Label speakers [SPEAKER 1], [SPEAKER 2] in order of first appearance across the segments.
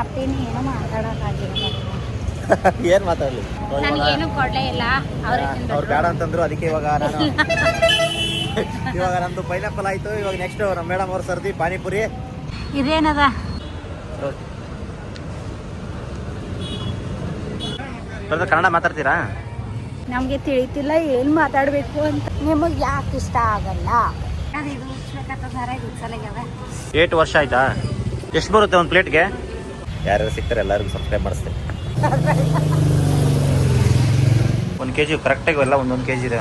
[SPEAKER 1] ಅಪ್ಪೇನಿ ಏನೋ ಮಾತಾಡೋಕ್ಕಾಗಿಲ್ಲ.
[SPEAKER 2] ಏನು ಮಾತಾಡಲಿ,
[SPEAKER 1] ನನಗೇನು ಕೊಡಲೇ ಇಲ್ಲ.
[SPEAKER 2] ಅವ್ರು ಬೇಡ ಅಂತಂದ್ರು. ಅದಕ್ಕೆ ಇವಾಗ ನಾನು ಇವಾಗ ನಮ್ದು ಪೈನಾಪಲ್ ಆಯ್ತು. ಇವಾಗ ನೆಕ್ಸ್ಟ್ ನಮ್ಮ ಮೇಡಮ್ ಅವ್ರ ಸರ್ದಿ ಪಾನಿಪುರಿ.
[SPEAKER 1] ಇದೇನದ
[SPEAKER 2] ಕನ್ನಡ ಮಾತಾಡ್ತೀರಾ?
[SPEAKER 1] ನಮಗೆ ತಿಳಿತಿಲ್ಲ ಏನು ಮಾತಾಡಬೇಕು ಅಂತ. ನಿಮಗೆ ಯಾಕೆ ಇಷ್ಟ ಆಗಲ್ಲ? ಇದು ಉಚ್ಬೇಕಾಗ್ತದೆ, ಇದು ಉಚ್ಚಲಾಗ್ಯದ.
[SPEAKER 2] 8 ವರ್ಷ ಆಯ್ತಾ? ಎಷ್ಟು ಬರುತ್ತೆ ಒಂದು ಪ್ಲೇಟ್ಗೆ? ಯಾರ್ಯಾರು ಸಿಗ್ತಾರೆ ಎಲ್ಲರಿಗೂ ಸಬ್ಸ್ಕ್ರೈಬ್ ಮಾಡಿಸ್ತೇನೆ. 1 kg ಕರೆಕ್ಟಾಗಿ ಎಲ್ಲ ಒಂದೊಂದು kg ಇದೆ.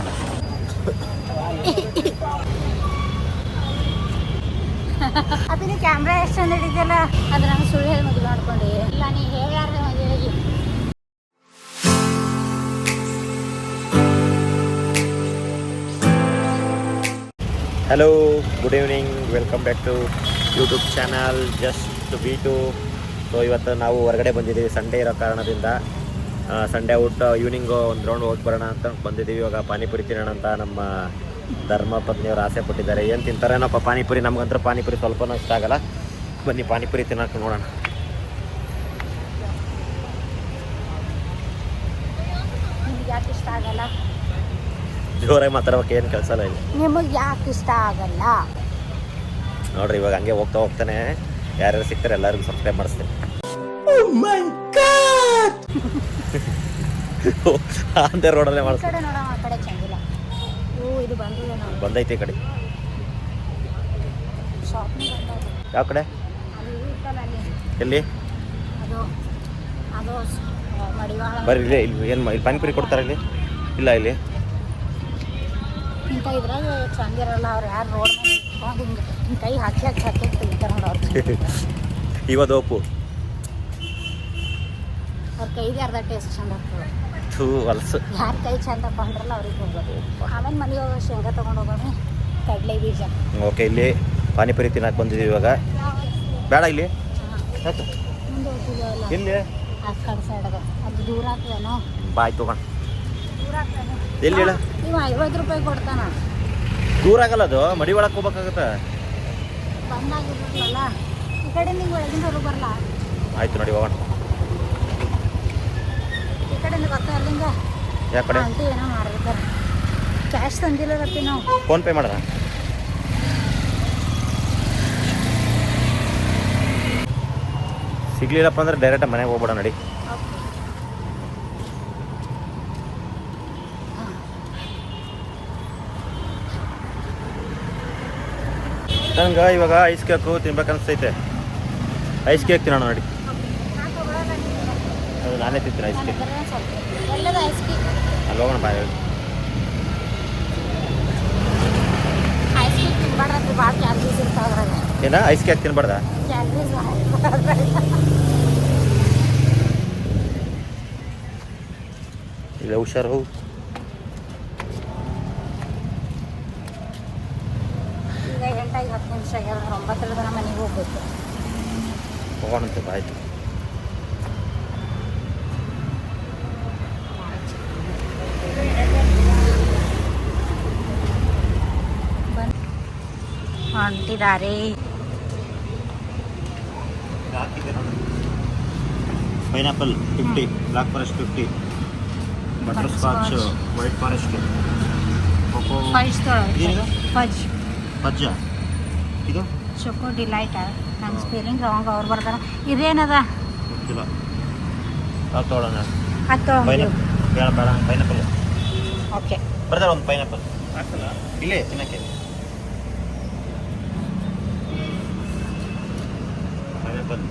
[SPEAKER 1] ಅದು ನೀವು ಕ್ಯಾಮ್ರಾ ಎಷ್ಟು ಚಂದ ಹಿಡಿದಲ್ಲ, ಅದು ನಾನು ಸುಳ್ಳು ಹೇಳಿ ಮದುವೆ ಮಾಡ್ಕೊಂಡು ಇಲ್ಲ. ನೀ ಹೇಗಾರ ಮದುವೆಗೆ
[SPEAKER 2] hello, good evening, welcome back to YouTube channel just ಬಿ2. ಸೊ ಇವತ್ತು ನಾವು ಹೊರಗಡೆ ಬಂದಿದ್ದೀವಿ ಸಂಡೇ ಇರೋ ಕಾರಣದಿಂದ. ಸಂಡೇ ಔಟ್ ಈವ್ನಿಂಗು ಒಂದು ರೌಂಡ್ ಹೋಗಿ ಬರೋಣ ಅಂತ ಬಂದಿದ್ದೀವಿ. ಇವಾಗ ಪಾನಿಪುರಿ ತಿನ್ನೋಣ ಅಂತ ನಮ್ಮ ಧರ್ಮ ಪತ್ನಿಯವರು ಆಸೆ ಪಟ್ಟಿದ್ದಾರೆ. ಏನು ತಿಂತಾರೇನಪ್ಪ ಪಾನಿಪುರಿ. ನಮಗಂತೂ ಪಾನಿಪುರಿ ಸ್ವಲ್ಪನೂ ಇಷ್ಟ ಆಗಲ್ಲ. ಬನ್ನಿ ಪಾನಿಪುರಿ ತಿನ್ನೋಕೆ ನೋಡೋಣ.
[SPEAKER 1] ನಿಮ್ಗೆ ಯಾಕೆ ಇಷ್ಟ ಆಗಲ್ಲ?
[SPEAKER 2] ಜೋರಾಗಿ ಮಾತಾಡೋಕೆ ಏನು ಕೆಲಸ ಇಲ್ಲ.
[SPEAKER 1] ನಿಮಗೆ ಯಾಕೆ ಇಷ್ಟ ಆಗಲ್ಲ
[SPEAKER 2] ನೋಡ್ರಿ, ಇವಾಗ ಹಂಗೆ ಹೋಗ್ತಾನೆ ಯಾರ್ಯಾರು ಸಿಗ್ತಾರೆ ಎಲ್ಲರಿಗೂ ಸಬ್ಸ್ಕ್ರೈಬ್ ಮಾಡಿಸ್ತೇನೆ. ಅಂದೇ ರೋಡಲ್ಲೇ ಮಾಡಿಸ್ತೀನಿ.
[SPEAKER 1] ಕಡೆ ನೋಡೋ ಆ ಕಡೆ ಚಂದಿಲ್ಲ. ಇದು ಬಂದಿದೆ ನಾವು
[SPEAKER 2] ಬಂದೈತೆ ಈ ಕಡೆ.
[SPEAKER 1] ಶಾಪಿಂಗ್ ಬಂದದ್ದು.
[SPEAKER 2] ಯಾವ ಕಡೆ?
[SPEAKER 1] ಅದು ಇರ್ತಲ್ಲ ಅಲ್ಲಿ.
[SPEAKER 2] ಎಲ್ಲಿ?
[SPEAKER 1] ಅದು ಅದು ಮಡಿವಾಳ.
[SPEAKER 2] ಬರ್ರಿ ಇಲ್ಲಿ. ಏನು ಇಲ್ಲಿ ಪಾನಿಪುರಿ ಕೊಡ್ತಾರೆ ಇಲ್ಲಿ? ಇಲ್ಲ ಇಲ್ಲಿ
[SPEAKER 1] ಇಂಥ ಇದ್ರಾಗ ಚಂದಿರಲ್ಲ. ಅವ್ರು ಯಾರು ರೋಡ್ ಮೇಲೆ ಹಿಂಗೆ ಕೈ ಹಾಕಿ ತೆಗಿತಾರೆ ನೋಡಿ ಅವ್ರು.
[SPEAKER 2] ಇವತ್ತು ಒಪ್ಪು
[SPEAKER 1] ಅವ್ರ ಕೈಗೆ ಅರ್ಧ ಟೇಸ್ಟ್ ಚಂದ ಆಗ್ತದೆ.
[SPEAKER 2] ಹೊಲಸು.
[SPEAKER 1] ಯಾರು ಕೈ ಚಂದ ತಗೊಂಡ್ರಲ್ಲ ಅವ್ರಿಗೆ ಹೋಗೋದು. ಆಮೇಲೆ ಮನೆಗೆ ಹೋಗೋ ಶೇಂಗಾ ತೊಗೊಂಡು ಹೋಗೋಣ, ಕಡಲೆ ಬೀಜ.
[SPEAKER 2] ಓಕೆ, ಇಲ್ಲಿ ಪಾನಿಪುರಿ ತಿನ್ನಕ್ಕೆ ಬಂದಿದ್ದೀವಿ ಇವಾಗ. ಬೇಡ ಇಲ್ಲಿ ಯಾಕೆ?
[SPEAKER 1] ಮುಂದೆ ಹೋಗ್ತಿದ್ದೀವಲ್ಲ
[SPEAKER 2] ಇಲ್ಲಿ
[SPEAKER 1] ಆ ಕಡೆ ಸೈಡಾಗ ಅದು ದೂರ ಆಗ್ತದೇನೋ.
[SPEAKER 2] ಬಾಯ್ ತೊಗೊಂಡು
[SPEAKER 1] ದೂರ ಆಗ್ತದೆ.
[SPEAKER 2] ಎಲ್ಲಿ ಹೇಳ?
[SPEAKER 1] ನೀವು 50 ರೂಪಾಯಿ ಕೊಡ್ತಾನ.
[SPEAKER 2] ದೂರ ಆಗಲ್ಲ, ಅದು ಮಡಿ ಒಳಗೆ ಹೋಗ್ಬೇಕಾಗತ್ತೆ.
[SPEAKER 1] ಬಂದಾಗಿರ್ಬೇಕಲ್ಲ ಈ ಕಡೆ. ನೀವು ಒಳಗಿಂದ ಹೊರಗೆ ಬರಲ್ಲ.
[SPEAKER 2] ಆಯ್ತು ನೋಡಿ ಹೋಗೋಣ.
[SPEAKER 1] ಈ ಕಡೆಯಿಂದ ಬರ್ತಾ ಅಲ್ಲಿಂದ
[SPEAKER 2] ಯಾವ ಕಡೆ?
[SPEAKER 1] ಆಂಟಿ ಏನೋ ಮಾಡಿರ್ತಾರೆ. ಕ್ಯಾಶ್ ತಂದಿಲ್ಲ ರತ್ತಿ ನಾವು.
[SPEAKER 2] ಫೋನ್ಪೇ ಮಾಡೋಣ. ಸಿಗ್ಲಿಲ್ಲಪ್ಪ ಅಂದ್ರೆ ಡೈರೆಕ್ಟ್ ಮನೆಗೆ ಹೋಗ್ಬೇಡ ನಡಿ. ನನಗೆ ಇವಾಗ ಐಸ್ ಕೇಕು ತಿನ್ಬೇಕು ಅನಿಸ್ತೈತೆ. ಐಸ್ ಕೇಕ್ ತಿನ್ನೋಣ ನೋಡಿ. ಅದು ನಾನೇ ತಿಂತೀನಿ ಐಸ್ ಕೇಕ್.
[SPEAKER 1] ಎಲ್ಲದ ಐಸ್ ಕೇಕ್.
[SPEAKER 2] ಅಲ್ಲಿ ಹೋಗೋಣ ಬಾಯ್.
[SPEAKER 1] ಐಸ್ ಕೇಕ್ ತಿನ್ಬಾರ್ದು, ಭಾಳ ಕ್ಯಾಲರೀಸ್ ಇರ್ತಾವ್ರಾಗ.
[SPEAKER 2] ಏನ ಐಸ್ ಕೇಕ್ ತಿನ್ಬಾರ್ದ?
[SPEAKER 1] ಕ್ಯಾಲರೀಸ್
[SPEAKER 2] ಇಲ್ಲ, ಹುಷಾರು.
[SPEAKER 1] ಈಗ 8 10 ನಿಮಿಷ ಆಗ್ಯಾವ. 9 ದಿನ ಮನೆಗೆ ಹೋಗ್ಬೇಕು.
[SPEAKER 2] ಹೋಗೋಣಂತೆ ಆಯ್ತು.
[SPEAKER 1] ಹೊಂಟಿದ್ದಾರೆ.
[SPEAKER 2] Pineapple 50, black forest 50, butterscotch, white forest, coco
[SPEAKER 1] fudge
[SPEAKER 2] ಪಜ್ಜ. ಇದು
[SPEAKER 1] ಚೊಕೋ ಡಿಲೈಟ್. ನಂಗೆ ಸ್ಪೆಲ್ಲಿಂಗ್ ರಾಂಗ್. ಅವ್ರು ಬರ್ತಾರ. ಇದೇನದ
[SPEAKER 2] ಗೊತ್ತಿಲ್ಲ. ಅದು ತೊಗೊಳ್ಳೋಣ.
[SPEAKER 1] ಅದು
[SPEAKER 2] ಪೈನಾಪಲ್ ಬೇಡ ಬೇಡ. Pineapple
[SPEAKER 1] okay.
[SPEAKER 2] ಬರ್ತಾರೆ ಒಂದು ಪೈನಾಪಲ್ ಹಾಕಲ್ಲ ಇಲ್ಲೇ ತಿನ್ನಕ್ಕೆ. ಪೈನಾಪಲ್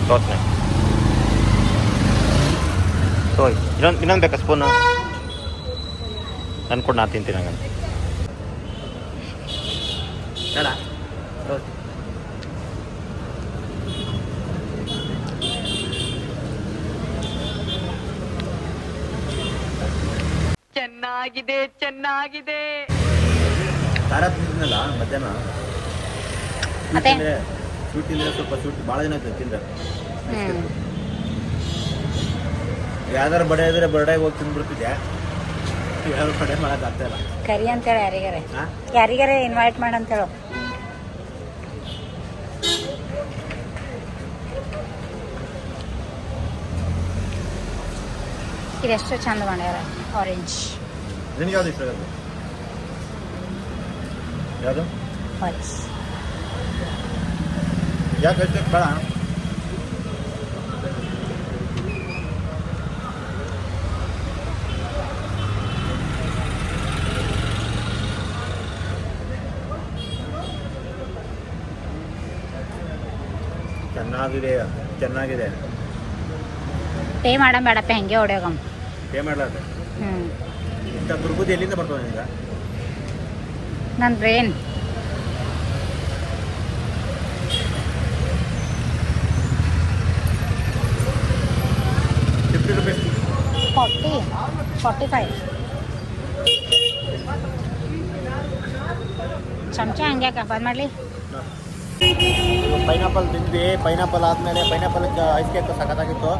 [SPEAKER 2] ತೋರ್ಸ್ನೆ. ತೋಯ್ ಇನ್ನೊಂದು ಬೇಕಾ ಸ್ಪೂನು? ನಾನು ಕೊಡು, ನಾನು ತಿಂತೀನಿ ಹಂಗಂತ. ಬೇಡ
[SPEAKER 3] ಚೆನ್ನಾಗಿದೆ
[SPEAKER 2] ಖಾರ ತಿಂದಿದ್ನಲ್ಲ ಮಧ್ಯಾಹ್ನ.
[SPEAKER 1] ಮತ್ತೆ
[SPEAKER 2] ಸ್ವೀಟ್ ಇಲ್ಲ, ಸ್ವಲ್ಪ ಸ್ವೀಟ್ ಭಾಳ ದಿನ ಆಯ್ತು ತಿಂದ. ಯಾವ್ದಾರು ಬಡೆ ಇದ್ರೆ ಬರ್ಡೇಗೆ ಹೋಗಿ ತಿಂದ್ಬಿಡ್ತಿದ್ದೆ. ಯಾರು ಬಡೆ ಮಾಡಕ್ ಆಗ್ತಾ ಇಲ್ಲ.
[SPEAKER 1] ಕರಿ ಅಂತೇಳಿ ಯಾರಿಗಾರೆ ಇನ್ವೈಟ್ ಮಾಡಂತೇಳು. ಇದೆಷ್ಟು ಚಂದ ಮಾಡ್ಯಾರ ಆರೆಂಜ್.
[SPEAKER 2] ನಿನಗೆ ಯಾವ್ದು ಇಷ್ಟ ಆಗೋದು? ಯಾವುದು?
[SPEAKER 1] ಆರೆಂಜ್
[SPEAKER 2] ಯಾಕೆ ಅಷ್ಟೇ ಬೇಡ? ಚೆನ್ನಾಗಿದೆ.
[SPEAKER 1] ಪೇ ಮಾಡಮ್ ಬೇಡಪ್ಪ, ಹೆಂಗೆ ಹೊಡ್ಯೋಗಮ್.
[SPEAKER 2] ಪೇ ಮಾಡ್ಲಾರ್ದೆ ಇಂಥ ದುರ್ಬುದ್ಧಿ ಎಲ್ಲಿಂದ ಬರ್ತದೆ ನಿಮ್ಗೆ?
[SPEAKER 1] ನನ್ನ ಬ್ರೇನ್.
[SPEAKER 2] ₹50.
[SPEAKER 1] 45 ಚಮಚ ಹಂಗ್ಯಾಕ ಬಂದ್ ಮಾಡ್ಲಿ.
[SPEAKER 2] ಪೈನಾಪಲ್ ತಿಂದ್ವಿ. ಪೈನಾಪಲ್ ಆದಮೇಲೆ ಪೈನಾಪಲ್ ಐಸ್ ಕೇಕ್ ಸಖತ್ತಾಗಿತ್ತು.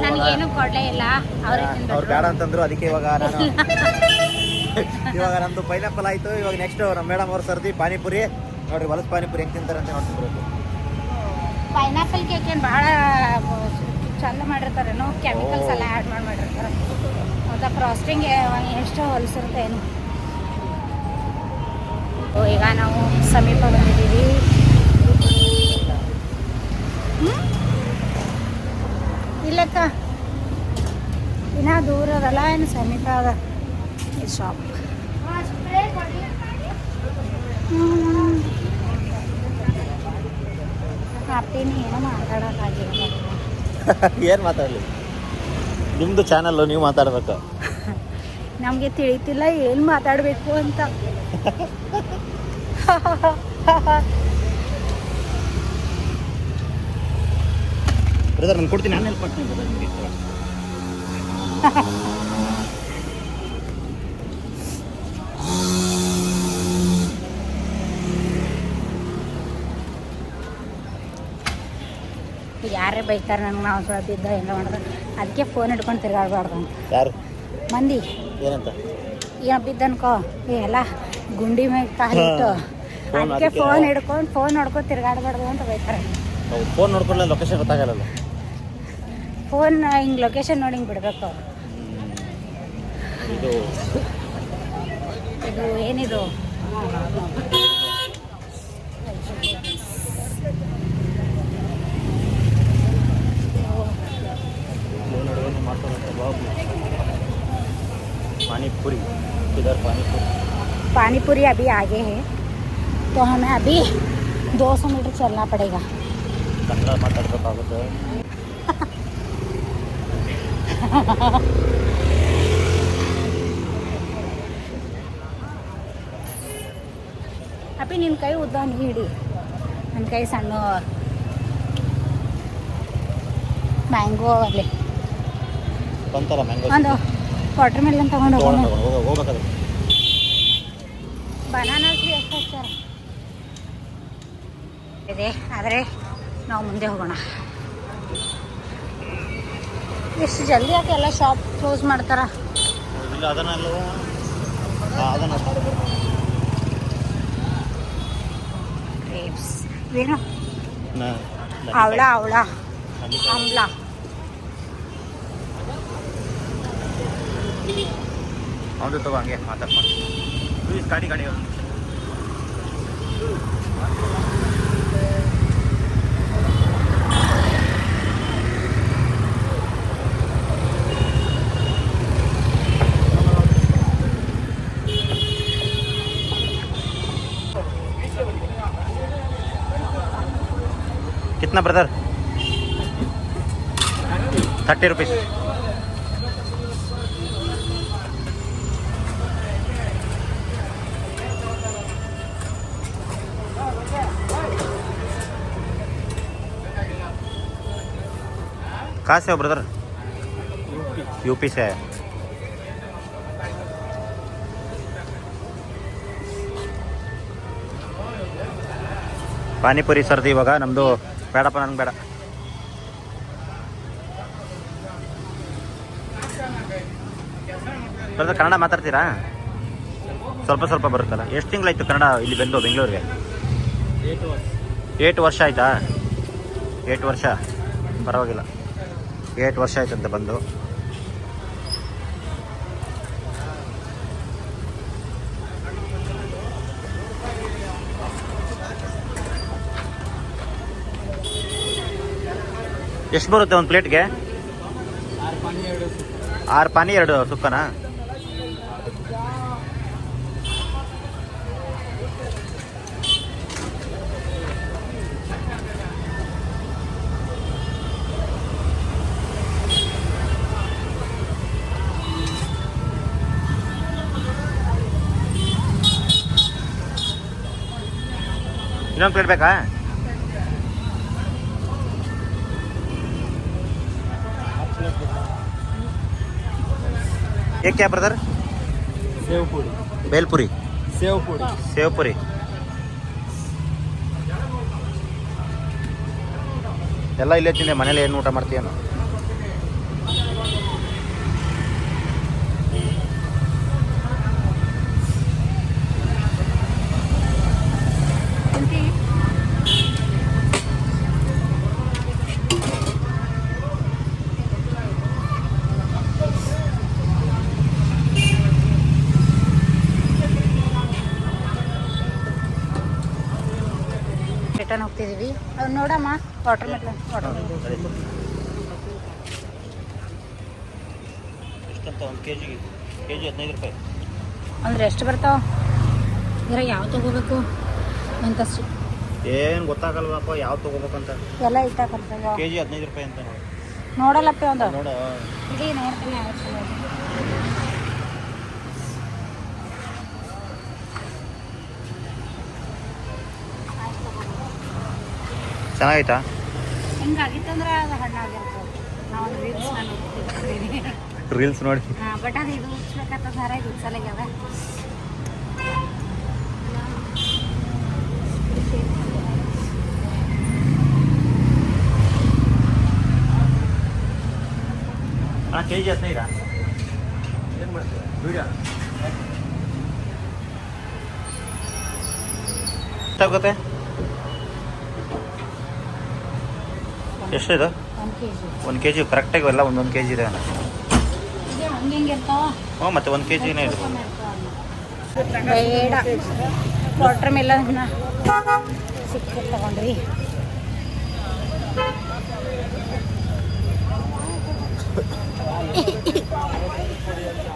[SPEAKER 1] ನನಗೇನು ಕೊಡಲೇ ಇಲ್ಲ,
[SPEAKER 2] ಅವ್ರು ಬೇಡ ಅಂತಂದ್ರು. ಅದಕ್ಕೆ ಇವಾಗ ನಾನು ಇವಾಗ ನಮ್ದು ಪೈನಾಪಲ್ ಆಯಿತು. ಇವಾಗ ನೆಕ್ಸ್ಟ್ ನಮ್ಮ ಮೇಡಮ್ ಅವ್ರು ಸರ್ದಿ ಪಾನಿಪುರಿ ನೋಡ್ರಿ. ಹೊಲಸು ಪಾನಿಪುರಿ ಹೆಂಗೆ ತಿಂತಾರೆ ಅಂತ ನೋಡ್ತಿರ್ಬೇಕು.
[SPEAKER 1] ಪೈನಾಪಲ್ ಕೇಕ್ ಏನು ಭಾಳ ಚಂದ ಮಾಡಿರ್ತಾರೇನೋ, ಕೆಮಿಕಲ್ಸ್ ಎಲ್ಲ ಆ್ಯಡ್ ಮಾಡಿರ್ತಾರೆ. ಮತ್ತು ಫ್ರಾಸ್ಟಿಂಗ್ ಎಷ್ಟು ಹೊಲಸಿರುತ್ತೆ ಏನು. ಈಗ ನಾವು ಸಮೀಪ ಬಂದಿದ್ದೀವಿ. ಇಲ್ಲಕ್ಕ ಇನ್ನೂ ದೂರ ಅದಲ್ಲ, ಏನು ಸಮೀಪ ಅದ ಈ ಶಾಪ್. ಹ್ಯಾಪಿನ ಏನೋ ಮಾತಾಡೋಕ್ಕಾಗಿಲ್ಲ.
[SPEAKER 2] ಏನು ಮಾತಾಡಲಿ? ನಿಮ್ಮದು ಚಾನಲ್ಲು, ನೀವು ಮಾತಾಡಬೇಕು.
[SPEAKER 1] ನಮಗೆ ತಿಳಿತಿಲ್ಲ ಏನು ಮಾತಾಡಬೇಕು ಅಂತ.
[SPEAKER 2] ಬ್ರದರ್ ನಾನು ಕೊಡ್ತೀನಿ, ನಾನು ಹೆಲ್ಪ್ ಮಾಡ್ತೀನಿ.
[SPEAKER 1] ಯಾರೇ ಬೈತಾರೆ ನನಗೆ, ನಾವು ಸ್ವಲ್ಪ ಬಿದ್ದ ಎಲ್ಲ ಮಾಡಿದ್ರೆ ಅದಕ್ಕೆ ಫೋನ್ ಹಿಡ್ಕೊಂಡು ತಿರ್ಗಾಡಬಾರ್ದು ಅಂತ.
[SPEAKER 2] ಯಾರು
[SPEAKER 1] ಮಂದಿ
[SPEAKER 2] ಏನಂತ
[SPEAKER 1] ಏನು ಬಿದ್ದನ್ಕೋ ಎಲ್ಲ ಗುಂಡಿ ಮೇಲೆ ಕಾಲಿಟ್ಟು ಅದಕ್ಕೆ ಫೋನ್ ಹಿಡ್ಕೊಂಡು ಫೋನ್ ನೋಡ್ಕೊಂಡು ತಿರ್ಗಾಡಬಾರ್ದು ಅಂತ ಬೈತಾರೆ.
[SPEAKER 2] ಫೋನ್ ನೋಡ್ಕೊಳ್ಳ ಲೊಕೇಶನ್ ಗೊತ್ತಾಗಲ್ಲ.
[SPEAKER 1] ಫೋನ್ ಹಿಂಗೆ ಲೊಕೇಶನ್ ನೋಡಿ ಹಿಂಗೆ ಬಿಡಬೇಕು.
[SPEAKER 2] ಇದು
[SPEAKER 1] ಇದು ಏನಿದು
[SPEAKER 2] पानीपुरी. इधर
[SPEAKER 1] पानीपुरी अभी आगे है, तो हमें अभी 200 मीटर चलना पड़ेगा.
[SPEAKER 2] कन्नड़ माताडಬೇಕಾಗುತ್ತೆ.
[SPEAKER 1] ಅಪ್ಪಿ ನಿನ್ನ ಕೈ ಉದ್ದ ನೀ ಹಿಡಿ, ನನ್ನ ಕೈ ಸಣ್ಣ. ಮ್ಯಾಂಗೋ ಅಲ್ಲಿ
[SPEAKER 2] ಬಂತಲ್ಲ ಮ್ಯಾಂಗೋ.
[SPEAKER 1] ಒಂದು ವಾಟರ್ ಮೆಲನ್ ತಗೊಂಡು
[SPEAKER 2] ಹೋಗ್ಬೇಕಾದ್ರೆ
[SPEAKER 1] ಬನಾನಾಸ್ ಭೀ ಎಷ್ಟು ಹಚ್ಚಾರ ಇದೆ. ಆದರೆ ನಾವು ಮುಂದೆ ಹೋಗೋಣ. ಎಷ್ಟು ಜಲ್ದಿ ಯಾಕೆ ಎಲ್ಲ ಶಾಪ್ ಕ್ಲೋಸ್ ಮಾಡ್ತಾರ?
[SPEAKER 2] ಇಲ್ಲ ಅದನ್ನಲ್ಲ ಅದನ್ನ
[SPEAKER 1] ಗ್ರೇಪ್ಸ್ ಏನು ಅವಳ ಅವಳ ಆಮ್ಲ.
[SPEAKER 2] ಹೌದು ತಗೋ, ಹಂಗೆ ಮಾತಾಡ್ಕೊಂಡು ಪ್ಲೀಸ್. ಗಾಡಿ कितना ब्रदर? 30 रुपीस. कहाँ से हो ब्रदर? यूपी से है. ಪಾನಿಪುರಿ ಸರ್ದಿ ಇವಾಗ ನಮ್ಮದು ಬೇಡಪ್ಪ, ನನಗೆ ಬೇಡ. ಬ್ರದರ್ ಕನ್ನಡ ಮಾತಾಡ್ತೀರಾ? ಸ್ವಲ್ಪ ಸ್ವಲ್ಪ ಬರುತ್ತಲ್ಲ. ಎಷ್ಟು ತಿಂಗಳಾಯ್ತು ಕನ್ನಡ ಇಲ್ಲಿ ಬಂದು ಬೆಂಗಳೂರಿಗೆ? 8 ವರ್ಷ ಆಯಿತಾ? 8 ವರ್ಷ ಪರವಾಗಿಲ್ಲ. 8 ವರ್ಷ ಆಯ್ತಂತೆ ಬಂದು. ಎಷ್ಟು ಬರುತ್ತೆ ಒಂದು ಪ್ಲೇಟ್ಗೆ? 6 ಪಾನಿ 2 ಸುಕ್ಕನಾ? ಇನ್ನೊಂದು ಪ್ಲೇಟ್ ಬೇಕಾ? ये क्या ब्रदर?
[SPEAKER 3] सेव पूरी,
[SPEAKER 2] भेलपुरी,
[SPEAKER 3] सेव पूरी,
[SPEAKER 2] सेवपुरी. ಎಲ್ಲ ಇಲ್ಲೇ ತಿಂದೆ. ಮನೇಲಿ ಏನು ಊಟ ಮಾಡ್ತೀಯೇನು?
[SPEAKER 1] ರಿಟರ್ನ್ ಹೋಗ್ತಿದ್ದೀವಿ. ಅದು ನೋಡಮ್ಮ, ವಾಟರ್ ಮೆಲನ್.
[SPEAKER 2] ಎಷ್ಟಂತ? ಒಂದು ಕೆ ಜಿಗೆ 15 ರೂಪಾಯಿ.
[SPEAKER 1] ಅಂದ್ರೆ ಎಷ್ಟು ಬರ್ತಾವ? ಇದ್ರ ಯಾವ ತಗೋಬೇಕು ಅಂತ
[SPEAKER 2] ಏನು ಗೊತ್ತಾಗಲ್ವಪ್ಪ ಯಾವ ತೊಗೋಬೇಕಂತ.
[SPEAKER 1] ಎಲ್ಲ ಇಟ್ಟಾಕಂತ
[SPEAKER 2] ಕೆ ಜಿ 15 ರೂಪಾಯಿ ಅಂತ ನೋಡಿ.
[SPEAKER 1] ನೋಡಲ್ಲಪ್ಪ ಒಂದು
[SPEAKER 2] ನೋಡ
[SPEAKER 1] ಇಲ್ಲಿ ನೋಡ್ತೀನಿ.
[SPEAKER 2] ಚೆನ್ನಾಗೈತಾ?
[SPEAKER 1] ಹಿಂಗಾಗಿತ್ತಂದ್ರೆ ಅದು ಹಣ್ಣಾಗಿರ್ತದೆ. ನಾವು ರೀಲ್ಸ್ ನೋಡ್ತಿರ್ತೀವಿ.
[SPEAKER 2] ರೀಲ್ಸ್ ನೋಡಿ.
[SPEAKER 1] ಹಾಂ, ಬಟ್ ಅದು ಇದು ಉಚ್ಬೇಕಂತ ಸರ ಇದು ಉಚ್ಚಲಾಗ್ಯದ.
[SPEAKER 2] K G 15. ಏನು ಮಾಡ್ತೀರಾ ವಿಡಿಯೋ? ಎಷ್ಟಾಗುತ್ತೆ? ಎಷ್ಟಿದೆ?
[SPEAKER 1] 1 kg.
[SPEAKER 2] 1 kg ಕರೆಕ್ಟಾಗಿ ಎಲ್ಲ ಒಂದೊಂದು kg ಇದೆ.
[SPEAKER 1] ಇದೆ ಹಂಗೆ ಇರ್ತಾವ.
[SPEAKER 2] ಹ್ಞೂ, ಮತ್ತೆ 1 kgನೇ ಇದೆ.
[SPEAKER 1] ಬೇಡ, ವಾಟರ್ ಮೆಲನ್ ಸಿಕ್ಕಿ ತಗೊಂಡ್ವಿ.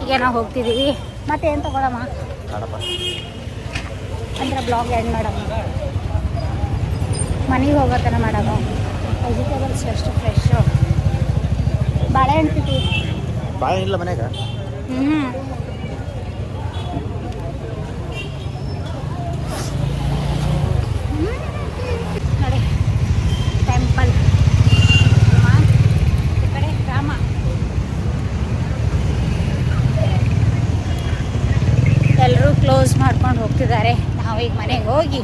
[SPEAKER 1] ಈಗ ನಾವು ಹೋಗ್ತಿದ್ದೀವಿ. ಮತ್ತೆ ಏನು ತಗೊಳಮ್ಮ?
[SPEAKER 2] ಬೇಡಪ್ಪ.
[SPEAKER 1] ಅಂದ್ರೆ ಬ್ಲಾಗ್ ಎಂಡ್ ಮಾಡಮ್ಮ, ಮನೆಗೆ ಹೋಗೋತನ ಮಾಡಮ್ಮ. ವೆಜಿಟೇಬಲ್ಸ್ ಎಷ್ಟು ಫ್ರೆಶ್ಶು. ಬಾಳೆಹಣ್ಣು ತಿಂತೀವಿ.
[SPEAKER 2] ಬಾಳೆ ಇಲ್ಲ ಮನೆಗೆ?
[SPEAKER 1] ನೋಡಿ ಟೆಂಪಲ್. ಈ ಕಡೆ ರಾಮ. ಎಲ್ಲರೂ ಕ್ಲೋಸ್ ಮಾಡ್ಕೊಂಡು ಹೋಗ್ತಿದ್ದಾರೆ. ನಾವೀಗ ಮನೆಗೆ ಹೋಗಿ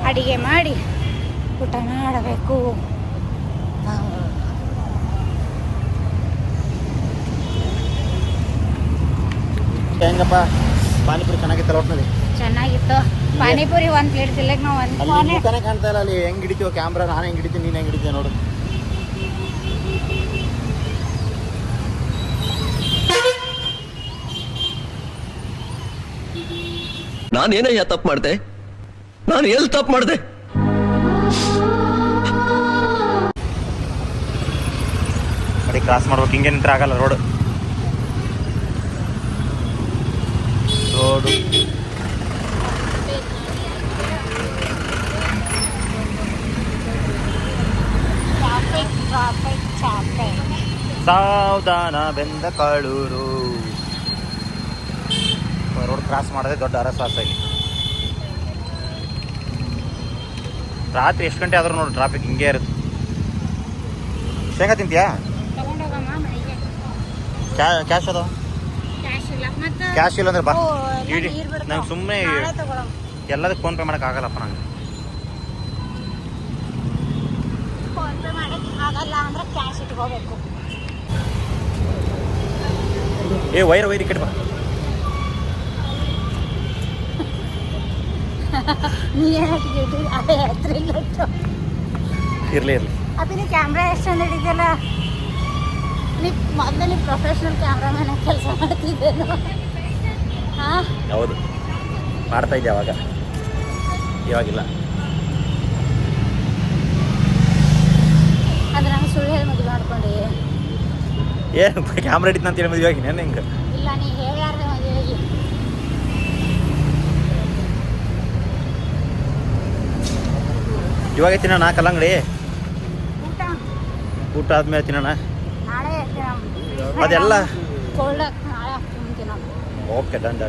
[SPEAKER 1] ಅಡಿಗೆ ಮಾಡಿ ಊಟ ಮಾಡಬೇಕು.
[SPEAKER 2] ಹೆಂಗಪ್ಪ ಪಾನಿಪುರಿ ಚೆನ್ನಾಗಿತ್ತಲ್ಲ ಒಟ್ಟಿನಲ್ಲಿ?
[SPEAKER 1] ಚೆನ್ನಾಗಿತ್ತು ಪಾನಿಪುರಿ. ಒಂದು ಪ್ಲೇಟ್ ತಿಲ್ಲಕ್ಕೆ ನಾವು
[SPEAKER 2] ಅಲ್ಲಿ ಮುಖನೇ ಕಾಣ್ತಾ ಇಲ್ಲ. ಅಲ್ಲಿ ಹೆಂಗೆ ಹಿಡಿತೀವೋ ಕ್ಯಾಮ್ರಾ, ನಾನು ಹೆಂಗೆ ಹಿಡಿತೀನಿ, ನೀನು ಹೆಂಗೆ ಹಿಡಿತೀಯ ನೋಡು.
[SPEAKER 4] ನಾನೇನಯ್ಯ ತಪ್ಪು ಮಾಡಿದೆ? ನಾನು ಎಲ್ಲಿ ತಪ್ಪು ಮಾಡಿದೆ?
[SPEAKER 2] ನೋಡಿ ಕ್ರಾಸ್ ಮಾಡ್ಬೇಕು. ಹಿಂಗೆ ನಿಂತ್ರೆ ಆಗಲ್ಲ. ರೋಡು ಸಾವಧಾನ ಬೆಂದ ಕಾಳೂರು. ರೋಡ್ ಕ್ರಾಸ್ ಮಾಡೋದೇ ದೊಡ್ಡ ಅರಸಾಸಾಗಿ. ರಾತ್ರಿ ಎಷ್ಟು ಗಂಟೆ ಆದ್ರೂ ನೋಡಿ ಟ್ರಾಫಿಕ್ ಹಿಂಗೆ ಇರುತ್ತೆ. ಶೇಂಗಾ ತಿಂತೀಯಾ? ಕ್ಯಾಶ್ ಅದ? ಕ್ಯಾಶ್ ಇಲ್ಲ ಅಂದ್ರೆ ಬಾ. ನಂಗೆ ಸುಮ್ಮನೆ ಎಲ್ಲದಕ್ಕೆ ಫೋನ್ ಪೇ ಮಾಡೋಕ್ಕಾಗಲ್ಲಪ್ಪ ನಂಗೆ.
[SPEAKER 1] ಕೊಡಲ್ಲ ಅಂದ್ರೆ ಕ್ಯಾಶ್ ಇಟ್ಕೋಬೇಕು.
[SPEAKER 2] ಏ ವೈರ್ ಈ ಕಡೆ ಬಾ.
[SPEAKER 1] ನೀ ಏನಕ್ಕೆ ಅದೇ ಹೆಸರಿಲ್ಲಟ್ಟು
[SPEAKER 2] ಇರಲಿ
[SPEAKER 1] ಅಪ್ಪಿ ನೀ ಕ್ಯಾಮ್ರಾ ಎಷ್ಟು ಚಂದ ಹಿಡಿದಲ್ಲ. ನೀ ಮೊದಲು ನೀ ಪ್ರೊಫೆಷ್ನಲ್ ಕ್ಯಾಮ್ರಾಮನ್ ಕೆಲಸ ಮಾಡ್ತಿದ್ದೇನು? ಹಾಂ
[SPEAKER 2] ಹೌದು, ಮಾಡ್ತಾ ಇದ್ದೆ ಅವಾಗ, ಇವಾಗಿಲ್ಲ.
[SPEAKER 1] ಅದು ನಂಗೆ ಸುಳ್ಳು ಹೇಳಿ ಮದುವೆ ಮಾಡ್ಕೊಂಡು.
[SPEAKER 2] ಏನು ಕ್ಯಾಮ್ರಾ ಹಿಡಿತ ಅಂತೇಳಿ ಮದುವೆ ಆಗಿ ನಾನು ಹೆಂಗೆ?
[SPEAKER 1] ಇಲ್ಲ ನೀ ಹೇಳ್ಯಾರ್ದೆ ಮದುವೆಗೆ.
[SPEAKER 2] ಇವಾಗ ತಿನ್ನೋಣ ಕಲ್ಲಂಗಡಿ?
[SPEAKER 1] ಊಟ
[SPEAKER 2] ಊಟ ಆದ್ಮೇಲೆ ತಿನ್ನೋಣ.
[SPEAKER 1] ನಾಳೆ
[SPEAKER 2] ಅದೆಲ್ಲ
[SPEAKER 1] ಕೋಲ್ಡ್ ನಾಳೆ ತಿನ್ನೋಣ.
[SPEAKER 2] Okay done.